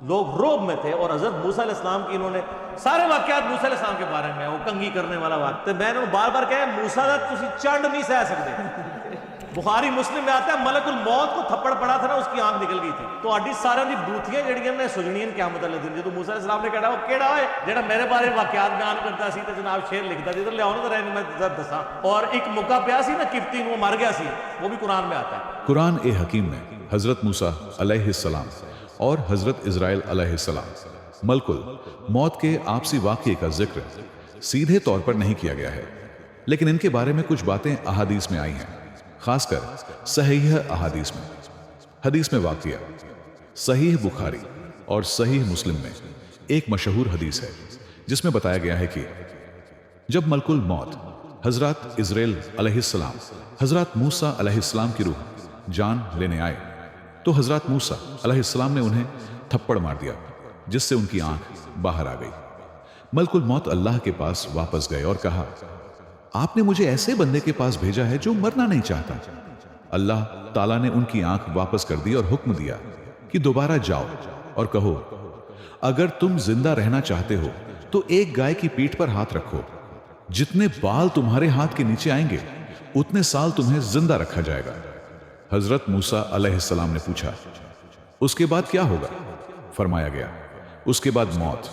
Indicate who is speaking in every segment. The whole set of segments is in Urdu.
Speaker 1: لوگ روب میں تھے، اور حضرت موسیٰ علیہ السلام کی انہوں نے سارے واقعات موسیٰ علیہ السلام کے بارے میں، وہ کنگھی کرنے والا واقعہ، تو میں نے بار بار کہا موسیٰ دا تسی چنڈ نہیں سہ سکتے۔ بخاری مسلم میں آتا ہے ملک الموت کو تھپڑ پڑا تھا نا، اس کی آنکھ نکل گئی تھی۔ تو آڈی سارے دی بوتھیاں جڑیاں نے سجنیاں قیامت والے دن، جدو موسیٰ علیہ السلام نے کہا وہ کیڑا ہے جڑا میرے بارے واقعات بیان کرتا سی تے جناب شعر لکھتا سی، ادھر لے آؤ نا ذرا میں دساں۔ اور ایک موقع پیا سی نا قبطی وہ مر گیا سی، وہ بھی قرآن میں آتا ہے۔
Speaker 2: قرآن حکیم میں حضرت موسیٰ علیہ السلام اور حضرت اسرائیل علیہ السلام ملک الموت کے آپسی واقعے کا ذکر سیدھے طور پر نہیں کیا گیا ہے، لیکن ان کے بارے میں کچھ باتیں احادیث میں آئی ہیں، خاص کر صحیح احادیث میں۔ حدیث میں واقعہ صحیح بخاری اور صحیح مسلم میں ایک مشہور حدیث ہے جس میں بتایا گیا ہے کہ جب ملک الموت حضرت اسرائیل علیہ السلام حضرت موسیٰ علیہ السلام کی روح جان لینے آئے تو حضرت موسیٰ علیہ السلام نے انہیں تھپڑ مار دیا جس سے ان کی آنکھ باہر آ گئی۔ ملک الموت اللہ کے پاس واپس گئے اور کہا آپ نے مجھے ایسے بندے کے پاس بھیجا ہے جو مرنا نہیں چاہتا۔ اللہ تعالیٰ نے ان کی آنکھ واپس کر دی اور حکم دیا کہ دوبارہ جاؤ اور کہو اگر تم زندہ رہنا چاہتے ہو تو ایک گائے کی پیٹھ پر ہاتھ رکھو، جتنے بال تمہارے ہاتھ کے نیچے آئیں گے اتنے سال تمہیں زندہ رکھا جائے گا۔ حضرت موسیٰ علیہ السلام نے پوچھا اس کے بعد کیا ہوگا؟ فرمایا گیا اس کے بعد موت۔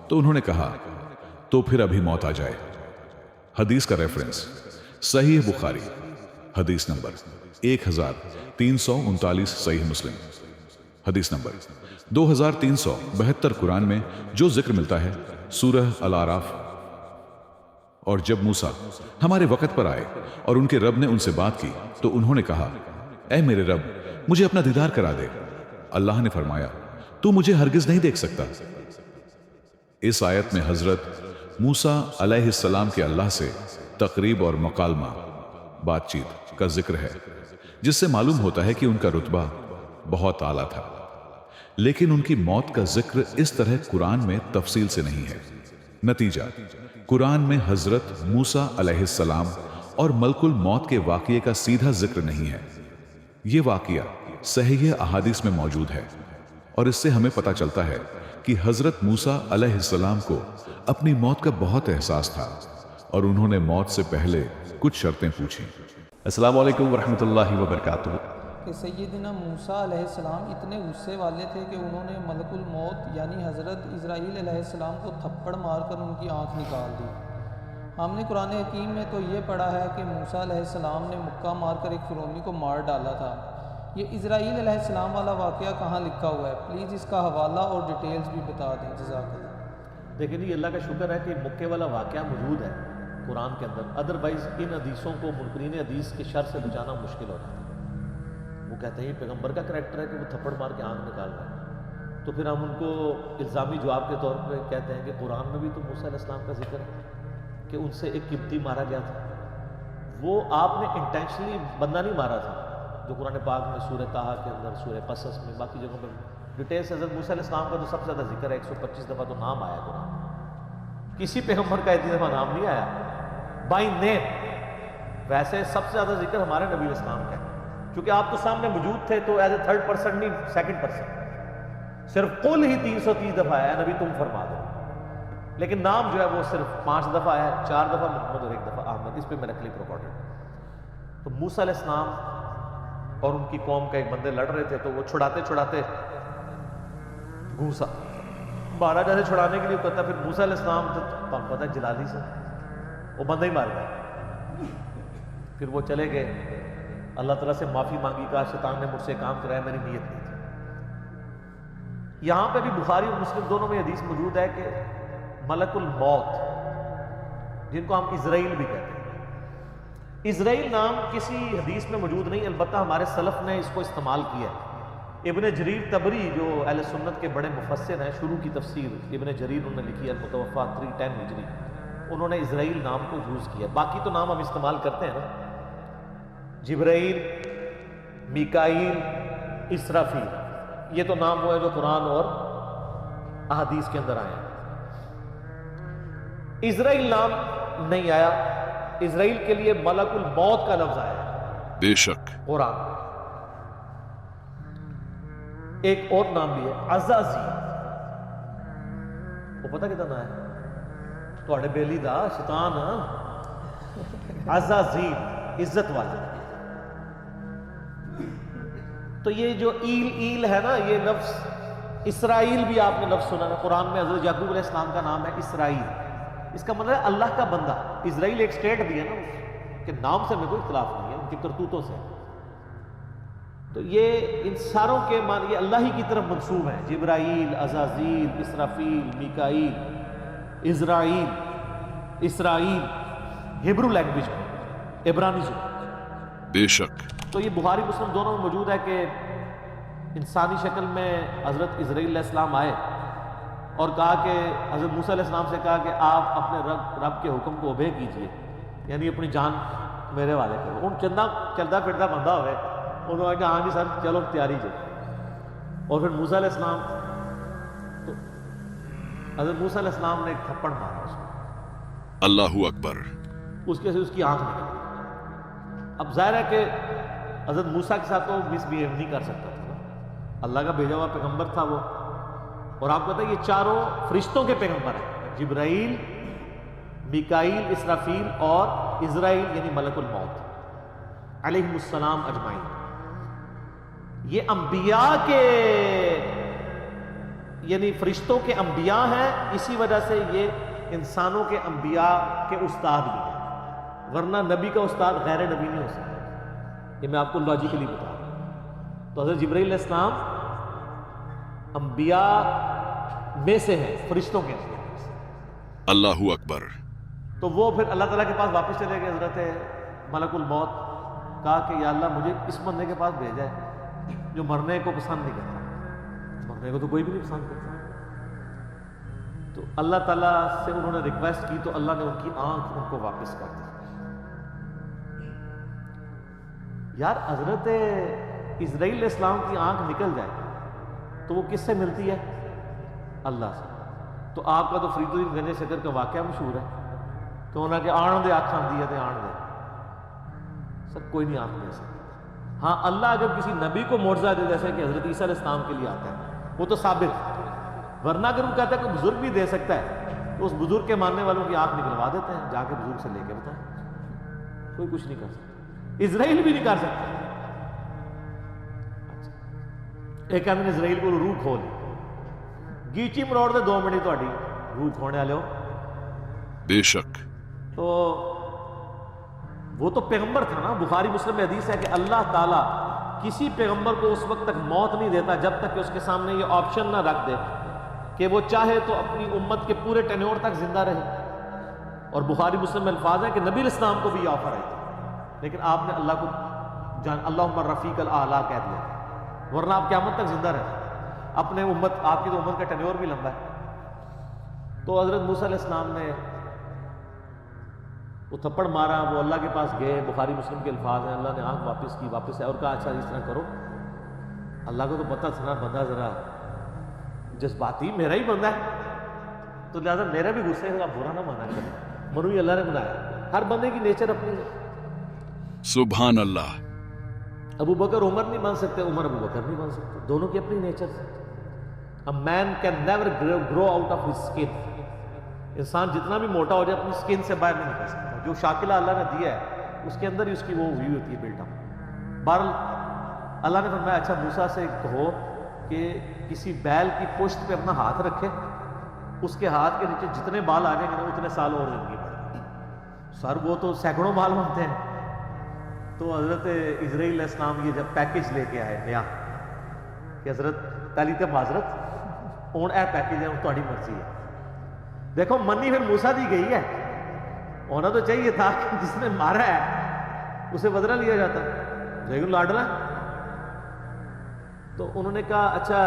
Speaker 2: تو انہوں نے کہا تو پھر ابھی موت آ جائے۔ حدیث کا ریفرنس صحیح بخاری حدیث نمبر 1339 صحیح مسلم حدیث نمبر 2372 قرآن میں جو ذکر ملتا ہے سورہ الاعراف۔ اور جب موسیٰ ہمارے وقت پر آئے اور ان کے رب نے ان سے بات کی تو انہوں نے کہا اے میرے رب مجھے اپنا دیدار کرا دے۔ اللہ نے فرمایا تو مجھے ہرگز نہیں دیکھ سکتا۔ اس آیت میں حضرت موسیٰ علیہ السلام کے اللہ سے تقریب اور مکالمہ بات چیت کا ذکر ہے، جس سے معلوم ہوتا ہے کہ ان کا رتبہ بہت اعلیٰ تھا، لیکن ان کی موت کا ذکر اس طرح قرآن میں تفصیل سے نہیں ہے۔ نتیجہ قرآن میں حضرت موسیٰ علیہ السلام اور ملک الموت کے واقعے کا سیدھا ذکر نہیں ہے۔ یہ واقعہ صحیح احادیث میں موجود ہے اور اس سے ہمیں پتہ چلتا ہے کہ حضرت موسیٰ علیہ السلام کو اپنی موت کا بہت احساس تھا اور انہوں نے موت سے پہلے کچھ شرطیں پوچھیں۔
Speaker 3: السلام علیکم ورحمۃ اللہ وبرکاتہ۔
Speaker 4: کہ سیدنا موسیٰ علیہ السلام اتنے غصے والے تھے کہ انہوں نے ملک الموت یعنی حضرت اسرائیل علیہ السلام کو تھپڑ مار کر ان کی آنکھ نکال دی۔ ہم نے قرآن حکیم میں تو یہ پڑھا ہے کہ موسیٰ علیہ السلام نے مکہ مار کر ایک فرعونی کو مار ڈالا تھا۔ یہ اسرائیل علیہ السلام والا واقعہ کہاں لکھا ہوا ہے؟ پلیز اس کا حوالہ اور ڈیٹیلز بھی بتا دیں، جزاک اللہ۔
Speaker 1: دیکھیں جی اللہ کا شکر ہے کہ مکے والا واقعہ موجود ہے قرآن کے اندر، ادروائز ان حدیثوں کو منکرین حدیث کے شر سے بچانا مشکل ہو جاتا ہے۔ وہ کہتے ہیں یہ پیغمبر کا کریکٹر ہے کہ وہ تھپڑ مار کے آنکھ نکال رہا ہے، تو پھر ہم ان کو الزامی جواب کے طور پہ کہتے ہیں کہ قرآن میں بھی تو موسیٰ علیہ السلام کا ذکر ہے کہ ان سے ایک قبطی مارا گیا تھا۔ وہ آپ نے انٹینشنلی بندہ نہیں مارا تھا، جو قرآن پاک میں سورہ طٰہٰ کے اندر، سورہ قصص میں، باقی جگہوں پہ ڈیٹیلس حضرت موسیٰ علیہ السلام کا تو سب سے زیادہ ذکر ہے، 125 دفعہ تو نام آیا قرآن میں۔ کسی پیغمبر کا اتنی دفعہ نام نہیں آیا بائی نیم۔ ویسے سب سے زیادہ ذکر ہمارے نبی علیہ السلام کا ہے، کیونکہ آپ تو سامنے موجود تھے تو ایز اے تھرڈ پرسن نہیں، سیکنڈ پرسن، صرف قل ہی 330 دفعہ آیا نبی تم فرما دو، لیکن نام جو ہے وہ صرف 5 دفعہ ہے، 4 دفعہ محمد اور 1 دفعہ احمد، اس پہ میرا کلپ ریکارڈڈ۔ تو موسیٰ علیہ السلام اور ان کی قوم کا ایک بندے لڑ رہے تھے، تو وہ چھڑاتے چھڑاتے گھوسا مارا، جیسے چھڑانے کے لیے کرتا، پھر موسیٰ علیہ السلام تو پتہ ہے جلالی سے وہ بندہ ہی مار گیا۔ پھر وہ چلے گئے، اللہ تعالیٰ سے معافی مانگی، کہا شیطان نے مجھ سے کام کرایا، میری نیت نہیں تھی۔ یہاں پہ بھی بخاری اور مسلم دونوں میں حدیث موجود ہے کہ ملک الموت، جن کو ہم اسرائیل بھی کہتے ہیں، اسرائیل نام کسی حدیث میں موجود نہیں، البتہ ہمارے سلف نے اس کو استعمال کیا ہے۔ ابن جریر طبری جو اہل سنت کے بڑے مفسر ہیں، شروع کی تفسیر ابن جریر انہوں نے لکھی ہے، المتوفیٰ 310 ہجری، انہوں نے اسرائیل نام کو یوز کیا۔ باقی تو نام ہم استعمال کرتے ہیں نا، جبرائیل، میکائیل، اسرافیل، یہ تو نام وہ ہے جو قرآن اور احادیث کے اندر آئے ہیں۔ اسرائیل نام نہیں آیا، اسرائیل کے لیے ملک الموت کا لفظ آیا ہے
Speaker 2: بے شک
Speaker 1: قرآن۔ ایک اور نام بھی ہے عزازیل، وہ پتہ کتنا ہے تواڈے بیلی دا شیطان عزازیل عزت والا. تو یہ جو ایل ہے نا، یہ لفظ اسرائیل بھی آپ نے لفظ سنا ہے قرآن میں. حضرت یعقوب علیہ السلام کا نام ہے اسرائیل. اس کا مطلب ہے اللہ کا بندہ. اسرائیل ایک سٹیٹ بھی ہے نا، اس کے نام سے میں کوئی اختلاف نہیں ہے، ان کی کرتوتوں سے. تو یہ ان ساروں کے معنی یہ اللہ ہی کی طرف منسوب ہیں. جبرائیل، عزازیل، اسرافیل، میکائیل، اسرائیل ہیبرو لینگویج میں، عبرانی زبان.
Speaker 2: بے شک.
Speaker 1: تو یہ بخاری مسلم دونوں میں موجود ہے کہ انسانی شکل میں حضرت اسرائیل علیہ السلام آئے اور کہا کہ حضرت موسیٰ علیہ السلام سے کہا کہ آپ اپنے رب کے حکم کو اوبے کیجئے، یعنی اپنی جان میرے والے کرو. ان چلتا پھرتا بندہ ہوئے، انہوں نے کہا ہاں جی سر چلو تیاری جو. اور پھر موسیٰ علیہ السلام، تو حضرت موسیٰ علیہ السلام نے ایک تھپڑ مارا اس کو،
Speaker 2: اللہ اکبر.
Speaker 1: اس کے سے اس کی آنکھ نکل گئی. اب ظاہر ہے کہ حضرت موسیٰ کے ساتھ تو مس بہیو نہیں کر سکتا تھا، اللہ کا بھیجا ہوا پیغمبر تھا وہ. اور آپ کو پتہ ہے یہ چاروں فرشتوں کے پیغمبر ہیں، جبرائیل، میکائیل، اسرافیل اور اسرائیل یعنی ملک الموت علیہ السلام اجمعین. یہ انبیاء کے یعنی فرشتوں کے انبیاء ہیں، اسی وجہ سے یہ انسانوں کے انبیاء کے استاد بھی ہیں، ورنہ نبی کا استاد غیر نبی نہیں ہو سکتا. یہ میں آپ کو لاجیکلی بتا رہا ہوں. تو حضرت جبرائیل علیہ السلام انبیاء میں سے ہیں، فرشتوں کے انبیاء میں سے.
Speaker 2: اللہ اکبر.
Speaker 1: تو وہ پھر اللہ تعالیٰ کے پاس واپس چلے گئے. حضرت ملک الموت کہا کہ یا اللہ مجھے اس بندے کے پاس بھیجا ہے جو مرنے کو پسند نہیں کرتا. مرنے کو تو کوئی بھی نہیں پسند کرتا. تو اللہ تعالیٰ سے انہوں نے ریکویسٹ کی تو اللہ نے ان کی آنکھ ان کو واپس کر دی. یار حضرت اسرائیل علیہ السلام کی آنکھ نکل جائے تو وہ کس سے ملتی ہے؟ اللہ سے. تو آپ کا تو فرید الدین گنج شکر کا واقعہ مشہور ہے کہ انہوں نے کہ آن دے آنکھ دی ہے آن دے. سر کوئی نہیں آنکھ دے سکتا. ہاں اللہ اگر کسی نبی کو معجزہ دے جیسے کہ حضرت عیسیٰ علیہ السلام کے لیے آتا ہے وہ تو ثابت ہے، ورنہ اگر وہ کہتا ہے کہ بزرگ بھی دے سکتا ہے تو اس بزرگ کے ماننے والوں کی آنکھ نکلوا دیتے ہیں، جا کے بزرگ سے لے کے بتائیں. کوئی کچھ نہیں کر سکتا، اسرائیل بھی نہیں کر سکتا. ایک آدمی نے اسرائیل کو روح کھول گیچی مروڑ دے 2 منٹ تہاڈی روح کھونے والے ہو.
Speaker 2: بے شک.
Speaker 1: تو وہ تو پیغمبر تھا نا. بخاری مسلم میں حدیث ہے کہ اللہ تعالیٰ کسی پیغمبر کو اس وقت تک موت نہیں دیتا جب تک کہ اس کے سامنے یہ آپشن نہ رکھ دے کہ وہ چاہے تو اپنی امت کے پورے ٹینیور تک زندہ رہے. اور بخاری مسلم میں الفاظ ہے کہ نبی علیہ السلام کو بھی یہ آفر آئی تھی، لیکن آپ نے اللہ کو اللہم رفیق الاعلیٰ کہہ دیا، ورنہ آپ قیامت تک زندہ رہتے. اپنے امت، آپ کی تو امت کا ٹینیور بھی لمبا ہے. تو حضرت موسیٰ علیہ السلام نے وہ تھپڑ مارا، وہ اللہ کے پاس گئے. بخاری مسلم کے الفاظ ہیں، اللہ نے آنکھ واپس کی، واپس ہے اور کہا اچھا اس طرح کرو. اللہ کو تو پتہ تھا نا بندہ ذرا جذباتی میرا ہی بندہ ہے، تو لہٰذا میرا بھی غصے کا برا نہ مانا کرے. منو ہی اللہ نے بنایا، ہر بندے کی نیچر اپنی ہے.
Speaker 2: سبحان اللہ.
Speaker 1: ابو بکر عمر نہیں بن سکتے، عمر ابو بکر نہیں بن سکتے. دونوں کی اپنی نیچر ہے. A man can never grow out of his skin. انسان جتنا بھی موٹا ہو جائے اپنی سکن سے باہر نہیں نکل سکتا. جو شاکلہ اللہ نے دیا ہے اس کے اندر ہی اس کی وہ ہوئی ہوتی ہے بلڈ اپ. بہرحال اللہ نے فرمایا اچھا موسیٰ سے کہو کہ کسی بیل کی پشت پہ اپنا ہاتھ رکھے، اس کے ہاتھ کے نیچے جتنے بال آ جائیں گے اتنے سال اور زندگی بڑھے گی. سر وہ تو سینکڑوں بال بنتے ہیں. تو حضرت اسرائیل علیہ السلام یہ جب پیکج لے کے آئے نیا کہ حضرت تعلیم معذرت ہوں اے پیکج ہے، تہاڈی مرضی ہے. دیکھو منی پھر موسیٰ دی گئی ہے، ہونا تو چاہیے تھا کہ جس نے مارا ہے اسے بدلہ لیا جاتا، لیکن لاڈلا. تو انہوں نے کہا اچھا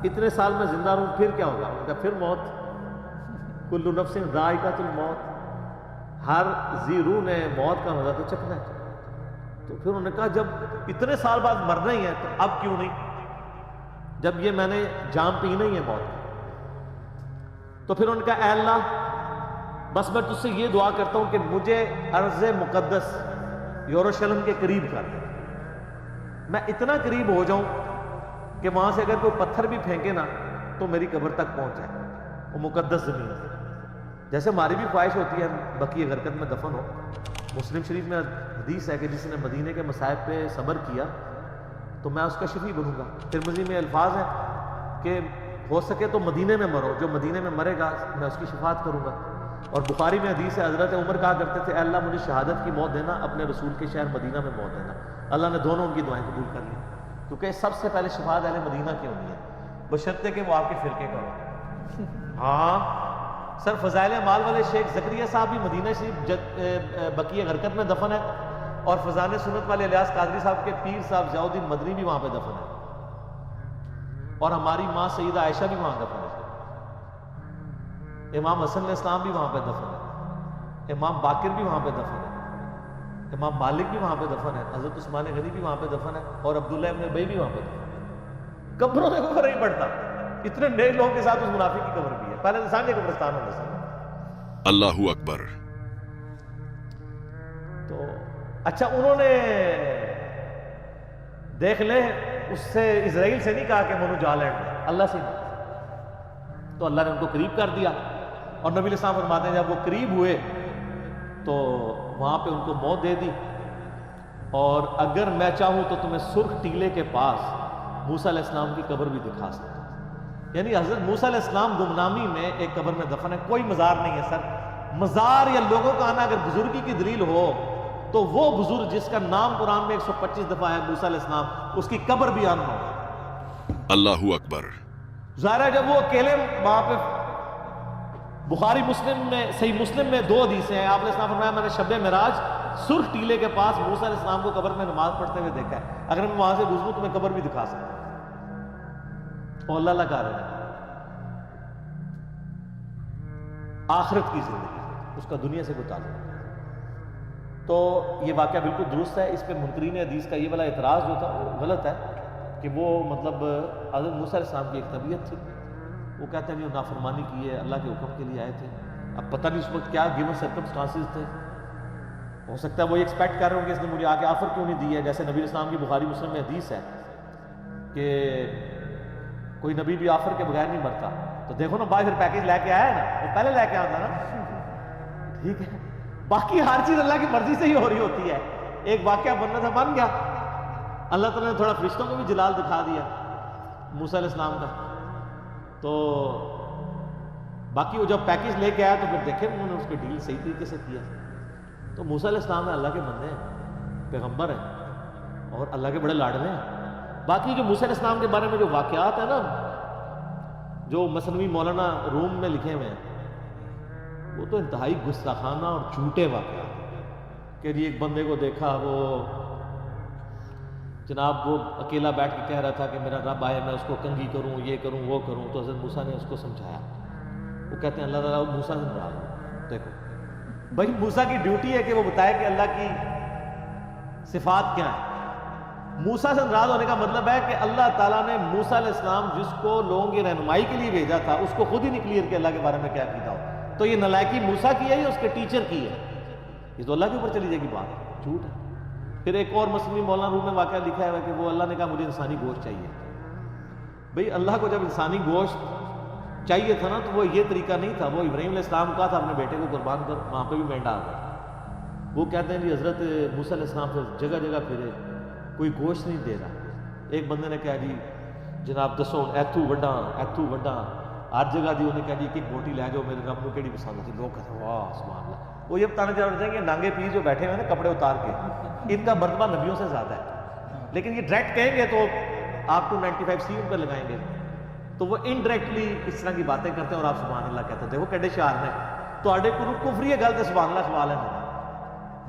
Speaker 1: اتنے سال میں زندہ رہوں پھر کیا ہوگا؟ انہوں نے کہا پھر موت. کل نفس ذائقۃ الموت، ہر ذی روح نے موت کا مزہ تو چکھنا ہے. تو پھر انہوں نے کہا جب اتنے سال بعد مرنا ہی ہے تو اب کیوں نہیں، جب یہ میں نے جام پینا ہی ہے موت. تو پھر انہوں نے کہا اے اللہ بس میں تجھ سے یہ دعا کرتا ہوں کہ مجھے ارض مقدس یروشلم کے قریب کر دے، میں اتنا قریب ہو جاؤں کہ وہاں سے اگر کوئی پتھر بھی پھینکے نا تو میری قبر تک پہنچ جائے. وہ مقدس زمین ہے. جیسے ہماری بھی خواہش ہوتی ہے بقیع غرقد میں دفن ہو. مسلم شریف میں حدیث ہے کہ جس نے مدینے کے مصائب پہ صبر کیا تو میں اس کا شفیع بنوں گا. ترمذی میں الفاظ ہیں کہ ہو سکے تو مدینے میں مرو، جو مدینے میں مرے گا میں اس کی شفاعت کروں گا. اور بخاری میں حدیث ہے حضرت عمر کہا کرتے تھے اے اللہ مجھے شہادت کی موت دینا، اپنے رسول کے شہر مدینہ میں موت دینا. اللہ نے دونوں ان کی دعائیں قبول کر لی، کیونکہ سب سے پہلے شفاعت اہل مدینہ کی ہونی ہے، بشرطے کہ وہ آپ کے فرقے کا ہو. ہاں سر، فضائل اعمال والے شیخ زکریا صاحب بھی مدینہ شریف بقیع غرقد میں دفن ہے، اور فضائل سنت والے الیاس قادری صاحب کے پیر صاحب ضیاء الدین مدنی بھی وہاں پہ دفن ہے، اور ہماری ماں سیدہ عائشہ بھی وہاں دفن ہے. امام حسن علیہ السلام بھی وہاں پہ دفن ہے، امام باقر بھی وہاں پہ دفن ہے، امام مالک بھی وہاں پہ دفن ہے، حضرت عثمان غنی بھی وہاں پہ دفن ہے، اور عبداللہ ابن ابی بھی وہاں پہ دفن ہے. قبروں سے کوئی فرق نہیں پڑتا. اتنے نئے لوگوں کے ساتھ اس منافق کی قبر بھی ہے. پہلے انسان کے قبرستان ہونے سے.
Speaker 2: اللہ اکبر.
Speaker 1: تو اچھا انہوں نے دیکھ لیں اس سے اسرائیل سے نہیں کہا کہ منو جا لینڈ میں، اللہ سے نہیں. تو اللہ نے ان کو قریب کر دیا، اور نبی علیہ السلام فرماتے ہیں جب وہ قریب ہوئے تو وہاں پہ ان کو موت دے دی. اور اگر میں چاہوں تو تمہیں سرخ ٹیلے کے پاس موسیٰ علیہ السلام کی قبر بھی دکھا سکتا ہوں. یعنی حضرت موسیٰ علیہ السلام گمنامی میں ایک قبر میں دفن ہے. کوئی مزار نہیں ہے سر. مزار یا لوگوں کا آنا اگر بزرگی کی دلیل ہو تو وہ بزرگ جس کا نام قرآن میں 125 دفعہ ہے موسیٰ علیہ السلام، اس کی قبر بھی آنا ہوگا.
Speaker 2: اللہ اکبر.
Speaker 1: ظاہر ہے جب وہ اکیلے وہاں پہ، بخاری مسلم میں، صحیح مسلم میں 2 حدیثیں ہیں. آپ نے اسلام فرمایا میں نے شب معراج سرخ ٹیلے کے پاس موسیٰ علیہ السلام کو قبر میں نماز پڑھتے ہوئے دیکھا ہے. اگر میں وہاں سے گزروں تو میں قبر بھی دکھا سکتا ہوں. اور اللہ کہہ رہے ہیں آخرت کی زندگی، اس کا دنیا سے کوئی تعلق نہیں. تو یہ واقعہ بالکل درست ہے. اس پہ منکرین حدیث کا یہ والا اعتراض جو تھا وہ غلط ہے کہ وہ مطلب حضرت موسیٰ علیہ السلام کی ایک طبیعت تھی. وہ کہتے ہیں کہ وہ نافرمانی کی ہے، اللہ کے حکم کے لیے آئے تھے. اب پتہ نہیں اس وقت کیا گیون سرکمسٹانسز تھے. ہو سکتا ہے وہ یہ ایکسپیکٹ کر رہے ہوں کہ اس نے مجھے آگے آفر کیوں نہیں دی ہے. جیسے نبی علیہ السلام کی بخاری مسلم میں حدیث ہے کہ کوئی نبی بھی آفر کے بغیر نہیں مرتا. تو دیکھو نا بعد پھر پیکیج لے کے آیا ہے نا، وہ پہلے لے کے آتا نا. ٹھیک ہے، باقی ہر چیز اللہ کی مرضی سے ہی ہو رہی ہوتی ہے. ایک واقعہ بننا تھا، بن گیا. اللہ تعالیٰ نے تھوڑا فرشتوں کو بھی جلال دکھا دیا موسیٰ علیہ السلام کا. تو باقی وہ جب پیکیج لے کے آیا تو پھر دیکھیں انہوں نے اس کے ڈیل صحیح طریقے سے کیا. تو موسیٰ علیہ السلام اللہ کے بندے ہیں، پیغمبر ہیں، اور اللہ کے بڑے لاڈلے ہیں. باقی جو موسیٰ علیہ السلام کے بارے میں جو واقعات ہیں نا، جو مثنوی مولانا روم میں لکھے ہوئے ہیں، وہ تو انتہائی گستاخانہ اور جھوٹے واقعات ہیں. کہ جی ایک بندے کو دیکھا، وہ جناب وہ اکیلا بیٹھ کے کہہ رہا تھا کہ میرا رب آئے میں اس کو کنگھی کروں، یہ کروں، وہ کروں. تو حضرت موسیٰ نے اس کو سمجھایا. وہ کہتے ہیں اللہ تعالیٰ موسیٰ سے ناراض ہو. دیکھو بھائی موسیٰ کی ڈیوٹی ہے کہ وہ بتائے کہ اللہ کی صفات کیا ہے. موسیٰ سے ناراض ہونے کا مطلب ہے کہ اللہ تعالیٰ نے موسیٰ علیہ السلام جس کو لوگوں کی رہنمائی کے لیے بھیجا تھا اس کو خود ہی نہیں کلیئر کہ اللہ کے بارے میں کیا عقیدہ ہو. تو یہ نالائکی موسیٰ کی ہے یا اس کے ٹیچر کی ہے؟ یہ تو اللہ کے اوپر چلی جائے گی بات، جھوٹ ہے. پھر ایک اور مسلم مولانا روم میں واقعہ لکھا ہے کہ وہ اللہ نے کہا مجھے انسانی گوشت چاہیے. بھئی اللہ کو جب انسانی گوشت چاہیے تھا نا تو وہ یہ طریقہ نہیں تھا. وہ ابراہیم علیہ السلام کا تھا اپنے بیٹے کو قربان کر، وہاں پہ بھی مینڈا آ گیا. وہ کہتے ہیں جی حضرت موسیٰ علیہ السلام سے جگہ جگہ پھرے، کوئی گوشت نہیں دے رہا. ایک بندے نے کہا جی جناب دسو ایتھو وڈا ہر جگہ دی. انہیں کہا جی ایک بوٹی لے جاؤ، میرے رب کو کیڑی پسند ہے. لوگ کہتے ہیں واہ سبحان اللہ. وہ یہ بتانے چاہ رہے ہیں کہ نانگے پیر جو بیٹھے ہوئے ہیں نا کپڑے اتار کے، ان کا مرتبہ نبیوں سے زیادہ ہے. لیکن یہ ڈائریکٹ کہیں گے تو آپ کو 95C ان پہ لگائیں گے. تو وہ انڈائریکٹلی اس طرح کی باتیں کرتے ہیں اور آپ سبحان اللہ کہتے ہیں. دیکھو کیڈے شعار نے تو آڈے کو کفری ہے، غلط ہے، سبحان اللہ سوال ہے.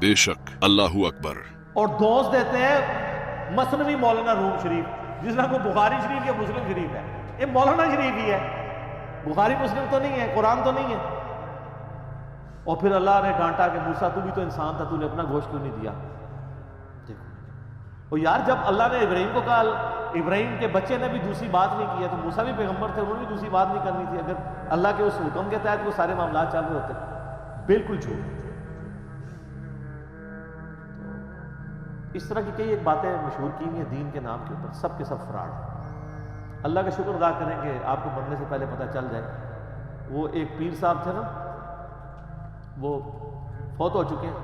Speaker 2: بے شک. اللہ اکبر.
Speaker 1: اور دوست دیتے ہیں مثنوی مولانا روم شریف، جس طرح کو بخاری شریف یا مسلم شریف ہے. یہ مولانا شریف ہی ہے، بخاری مسلم تو نہیں ہے، قرآن تو نہیں ہے. اور پھر اللہ نے ڈانٹا کہ موسیٰ تو بھی تو انسان تھا، تو نے اپنا گوشت کیوں نہیں دیا. دیکھو اور یار جب اللہ نے ابراہیم کو کہا، ابراہیم کے بچے نے بھی دوسری بات نہیں کی ہے، تو موسیٰ بھی پیغمبر تھے، انہوں نے بھی دوسری بات نہیں کرنی تھی. اگر اللہ کے اس حکم کے تحت وہ سارے معاملات چل رہے ہوتے. بالکل جھوٹ. اس طرح کی کئی ایک باتیں مشہور کی ہوئی ہیں دین کے نام کے اوپر، سب کے سب فراڈ. اللہ کا شکر ادا کریں کہ آپ کو مرنے سے پہلے پتہ چل جائے وہ ایک پیر صاحب تھے نا، وہ فوت ہو چکے ہیں،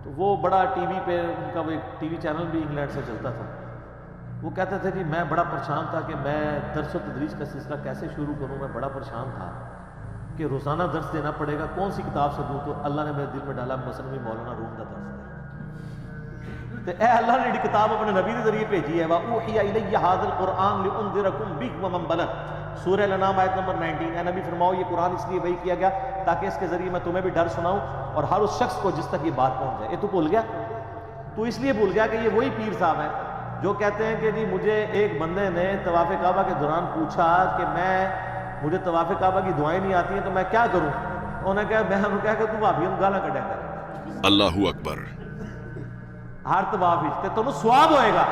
Speaker 1: تو وہ بڑا ٹی وی پہ ان کا وہ ایک ٹی وی چینل بھی انگلینڈ سے چلتا تھا، وہ کہتے تھے کہ میں بڑا پریشان تھا کہ میں درس و تدریس کا سلسلہ کیسے شروع کروں، میں بڑا پریشان تھا کہ روزانہ درس دینا پڑے گا، کون سی کتاب سے دوں؟ تو اللہ نے میرے دل میں ڈالا مثنوی مولانا روم کا درس دے، تو اے اللہ نے یہ کتاب اپنے نبی کے ذریعے بھیجی ہے، وَأُوحِيَ إِلَيَّ هَذَا الْقُرْآنُ لِأُنذِرَكُم بِهِ وَمَن بَلَغَ، سورہ الانعام آیت نمبر 19۔ اے نبی فرماؤ یہ قرآن اس لیے وحی کیا گیا تاکہ اس کے ذریعے میں تمہیں بھی ڈر سناؤں اور ہر اس شخص کو جس تک یہ بات پہنچ جائے۔ یہ تو بھول گیا، تو اس لیے بھول گیا کہ یہ وہی پیر صاحب ہیں جو کہتے ہیں کہ جی مجھے ایک بندے نے طواف کعبہ کے دوران پوچھا کہ مجھے طواف کعبہ کی دعائیں نہیں آتی ہیں تو میں کیا کروں؟ انہوں نے کہا میں کہا کہ تو بھابی ہم گالا کٹے کر
Speaker 2: اللہ اکبر۔
Speaker 1: ہر طواف تے تمہیں ثواب ہوئے گا۔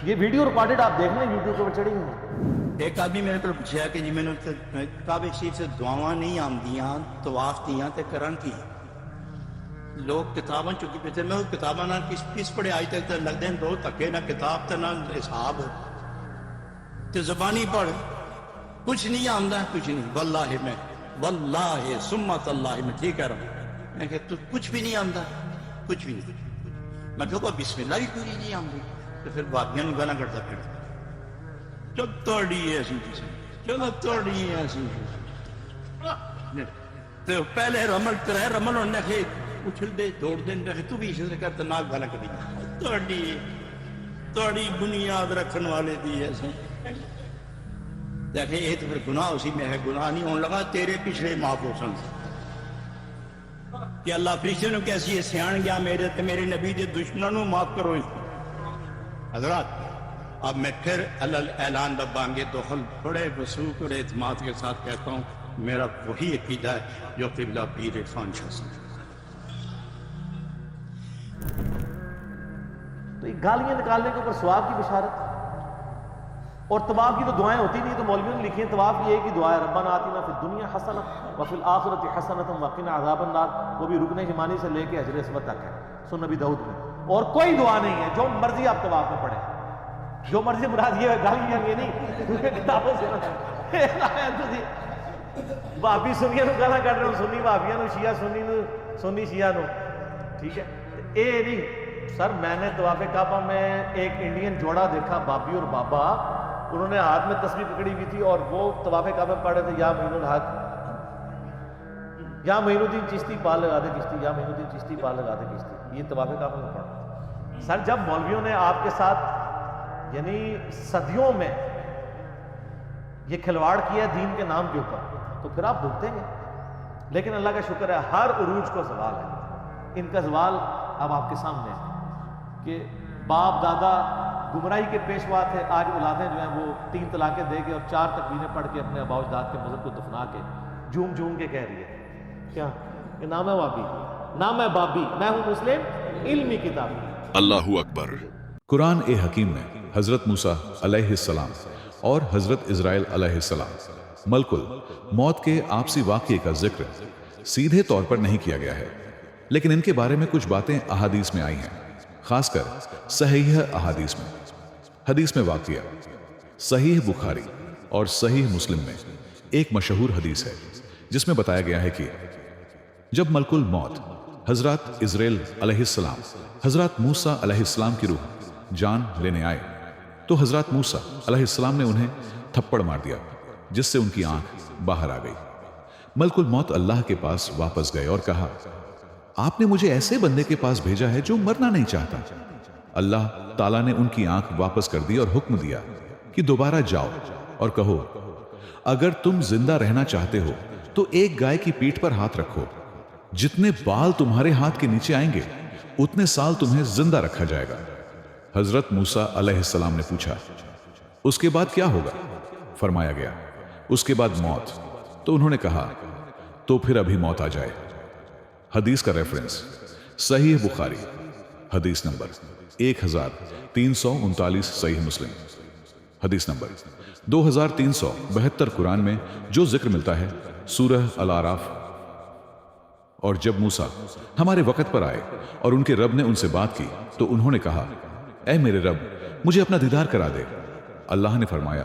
Speaker 1: یہ ویڈیو ریکارڈڈ آپ دیکھ لیں، یوٹیوب پر چڑھی ہوئی۔
Speaker 5: ایک آدمی میرے کو پوچھا کہ جی میں نے کعبے شریف سے دعاواں نہیں آمدیاں طواف دیاں تے کرن کی لوگ کتاباں چکی پہ تھے، میں کتاباں نہ کس پڑھے آج تک لگ دیں دو تکے نہ کتاب تے نہ حساب تے زبانی پڑھ کچھ نہیں آمدہ کچھ نہیں، واللہ سمت اللہ میں ٹھیک کہہ رہا ہوں، میں کہ تو کچھ بھی نہیں آمدہ کچھ بھی نہیں، میں کہوں بسم اللہ بھی پوری نہیں آمدی، تو پھر باتیاں نہیں گانا کرتا پھر چل توڑی ایسی چیزیں چلو توڑی ایسی تو پہلے رمل کرے رمل ہونے کے اچھل دے دوڑ دیں رکھے تو بھی اسے کرتا ناک گانا کری توڑی بنیاد رکھن والے دی ایسے دیکھیں یہ تو پھر گناہ اسی میں ہے، گناہ نہیں ہونے لگا تیرے پچھلے معاف ہو سن کہ اللہ فرشتے نے کیسی ہے سیان گیا میرے تے میرے نبی دے دشمنوں معاف کرو اس کو۔ حضرات اب میں پھر اعلان دبانگے دخل بڑے وثوق اور اعتماد کے ساتھ کہتا ہوں میرا وہی عقیدہ ہے جو قبلہ پیر عرفان شاہ سے۔
Speaker 1: تو یہ گالیاں نکالنے کے اوپر ثواب کی بشارت، اور طواف کی تو دعائیں ہوتی نہیں، تو مولویوں نے لکھی ہیں طواف کی ایک ہی دعا ہے ربنا آتنا فی الدنیا حسنہ وفی الآخرۃ حسنۃ وقنا عذاب النار، وہ بھی رکن یمانی سے لے کے حجر اسود تک ہے سنن نبی داؤد میں، اور کوئی دعا نہیں ہے، جو مرضی آپ طواف میں پڑھیں، جو مرضی مراد یہ ہے گالیاں یہ نہیں کتابوں سے بھابی سنیاں نو گالا کر رہے ہو، سنی بھابیاں نو، شیعہ سنی نو، سنی شیعہ نو، ٹھیک ہے اے نہیں سر۔ میں نے طواف کعبہ میں ایک انڈین جوڑا دیکھا بابی اور بابا، انہوں نے ہاتھ میں تسبیح پکڑی ہوئی تھی اور وہ طواف کعبہ پڑھ رہے تھے یا معین الحق یا معین الدین چشتی پال لگا دے کشتی، یا معین الدین چشتی پال لگا دے کشتی، یہ طواف کعبہ میں پڑھا۔ سر جب مولویوں نے آپ کے ساتھ یعنی صدیوں میں یہ کھلواڑ کیا ہے دین کے نام کے اوپر، تو پھر آپ بھگتیں گے، لیکن اللہ کا شکر ہے ہر عروج کو زوال ہے، ان کا زوال اب آپ کے سامنے ہے کہ باپ دادا گمراہی کے پیشوا تھے، آج اولادیں جو ہیں وہ 3 طلاقیں دے کے اور 4 تکبیریں پڑھ کے اپنے آباء و اجداد کے مذہب کو دفنا کے جھوم جھوم کے کہہ رہی ہے کیا کہ نام ہے بابی، نام ہے بابی، میں ہوں مسلم علمی کتاب۔
Speaker 2: اللہ اکبر۔ قرآن حکیم میں حضرت موسیٰ علیہ السلام اور حضرت اسرائیل علیہ السلام ملک الموت کے آپسی واقعے کا ذکر سیدھے طور پر نہیں کیا گیا ہے، لیکن ان کے بارے میں کچھ باتیں احادیث میں آئی ہیں، خاص کر صحیح احادیث میں۔ حدیث میں واقعہ صحیح بخاری اور صحیح مسلم میں ایک مشہور حدیث ہے جس میں بتایا گیا ہے کہ جب ملک الموت حضرت اسرائیل علیہ السلام حضرت موسیٰ علیہ السلام کی روح جان لینے آئے تو حضرت موسیٰ علیہ السلام نے انہیں تھپڑ مار دیا جس سے ان کی آنکھ باہر آ گئی۔ ملک الموت اللہ کے پاس واپس گئے اور کہا آپ نے مجھے ایسے بندے کے پاس بھیجا ہے جو مرنا نہیں چاہتا۔ اللہ تعالیٰ نے ان کی آنکھ واپس کر دی اور حکم دیا کہ دوبارہ جاؤ اور کہو اگر تم زندہ رہنا چاہتے ہو تو ایک گائے کی پیٹھ پر ہاتھ رکھو، جتنے بال تمہارے ہاتھ کے نیچے آئیں گے اتنے سال تمہیں زندہ رکھا جائے گا۔ حضرت موسیٰ علیہ السلام نے پوچھا اس کے بعد کیا ہوگا؟ فرمایا گیا اس کے بعد موت۔ تو انہوں نے کہا تو پھر ابھی موت آ جائے۔ حدیث کا ریفرنس صحیح بخاری حدیث نمبر 1339 صحیح مسلم حدیث نمبر 2372 قرآن میں جو ذکر ملتا ہے سورہ الاعراف۔ اور جب موسیٰ ہمارے وقت پر آئے اور ان کے رب نے ان سے بات کی تو انہوں نے کہا اے میرے رب مجھے اپنا دیدار کرا دے۔ اللہ نے فرمایا